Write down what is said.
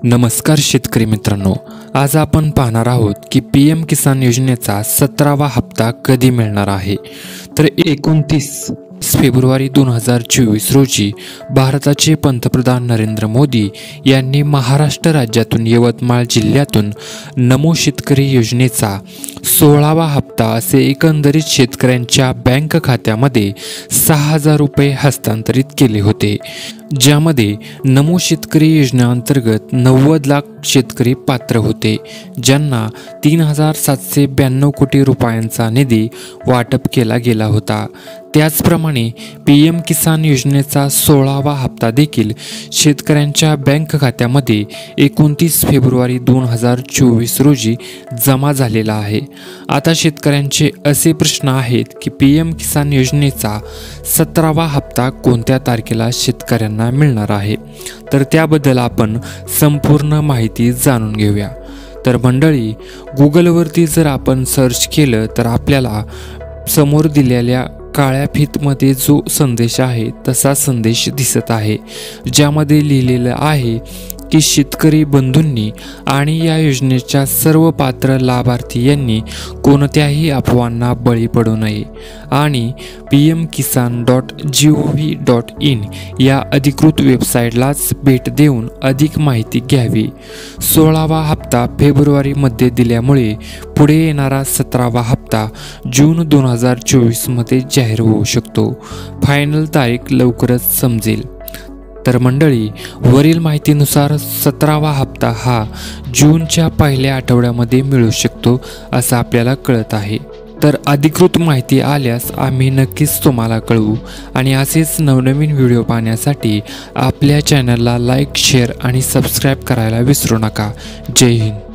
नमस्कार शेतकरी मित्रांनो, आज आपण पाहणार आहोत की PM किसान योजनेचा 17वा हप्ता कधी मिळणार आहे। तर 29 फेब्रुवारी 2024 रोजी भारताचे पंतप्रधान नरेंद्र मोदी यांनी महाराष्ट्र राज्यातून यवतमाळ जिल्ह्यातून नमो शेतकरी योजनेचा 16वा हप्ता असे एकंदरीत शेतकऱ्यांच्या बँक खात्यामध्ये 6,000 रुपये हस्तांतरित केले होते, ज्यामध्ये नमो शेतकरी योजनेअंतर्गत 90 लाख शेतकरी पात्र होते, ज्यांना 3,792 कोटी रुपयांचा निधी वाटप केला गेला होता। त्याचप्रमाणे PM किसान योजनेचा 16वा हप्ता देखील शेतकऱ्यांच्या बँक खात्यामध्ये 29 फेब्रुवारी 2024 रोजी जमा झालेला आहे। आता शेतकऱ्यांचे असे प्रश्न आहेत की PM किसान योजनेचा 17वा हप्ता कोणत्या तारखेला शेतकऱ्यांना मिळणार आहे, तर त्याबद्दल आपण संपूर्ण माहिती जाणून घेऊया। तर मंडळी, गुगलवरती जर आपण सर्च केलं तर आपल्याला समोर दिलेल्या काळ्या फीतमध्ये जो संदेश आहे तसा संदेश दिसत आहे, ज्यामध्ये लिहिलेलं आहे की शेतकरी बंधूंनी आणि या योजनेच्या सर्व पात्र लाभार्थी यांनी कोणत्याही अफवांना बळी पडू नये आणि pmkisan.gov.in या अधिकृत वेबसाईटलाच भेट देऊन अधिक माहिती घ्यावी। 16वा हप्ता फेब्रुवारीमध्ये दिल्यामुळे पुढे येणारा 17वा हप्ता जून 2024 मध्ये जाहीर होऊ शकतो। फायनल तारीख लवकरच समजेल। तर मंडळी, वरील माहितीनुसार 17वा हप्ता हा जूनच्या पहिल्या आठवड्यामध्ये मिळू शकतो असं आपल्याला कळत आहे। तर अधिकृत माहिती आल्यास आम्ही नक्कीच तुम्हाला कळवू आणि असेच नवनवीन व्हिडिओ पाहण्यासाठी आपल्या चॅनलला लाईक, शेअर आणि सबस्क्राईब करायला विसरू नका। जय हिंद।